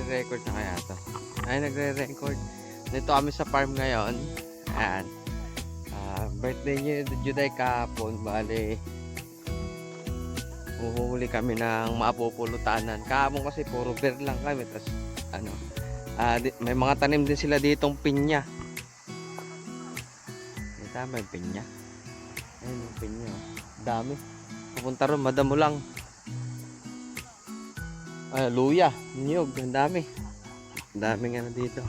nagre-record na kaya to? Ay, nagre-record. Dito kami sa farm ngayon. Ayan. Birthday niya yung Juday kahapon. Bale, huhuli kami ng mapupulutanan. Kahapon kasi puro beer lang kami. Tapos, ano, may mga tanim din sila ditong pinya. May tama yung pinya. Ayun yung pinya. Dami. Pupunta ron, madamo lang. Ay, luya, niyog, ang dami. Ang daming ano dito.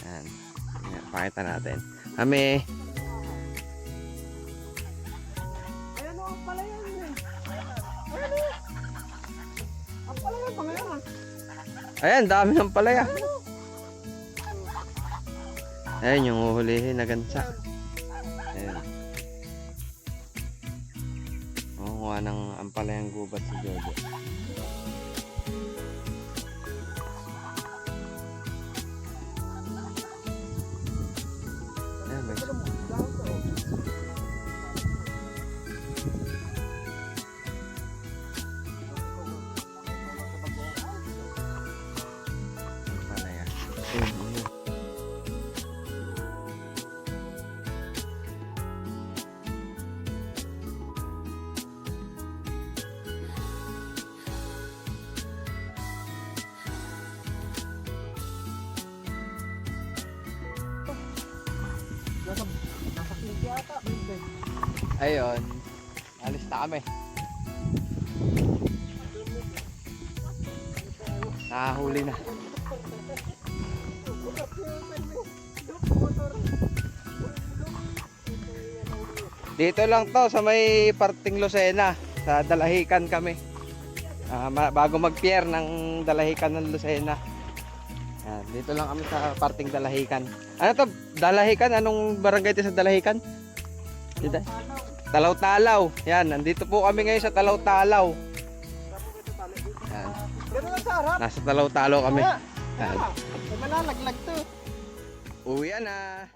Ayan. Ayan, pakita natin. Kami. Ayan o, ang palayan eh. Ayan o. Ang palayan pa ngayon. Ayan, dami ng palaya. Ayan yung uhulihin na gansa. Ayan. Kuha ng ampalayang gubat si Jojo. Ayan, may ampalaya. Nasa kinti ata. Ayun, alis na kami. Nakahuli na. Dito lang to sa may parting Lucena. Sa Dalahican kami. Bago mag-pier ng Dalahican ng Lucena. Yan, dito lang kami sa parting Dalahican. Ano to? Dalahican? Anong barangay ito sa Dalahican? Dito? Talaw-Talaw. Yan, nandito po kami ngayon sa Talaw-Talaw. Yan. Gano'n lang sa harap. Nasa Talaw-Talaw kami. Yan. Malalaglag to. Uwi na.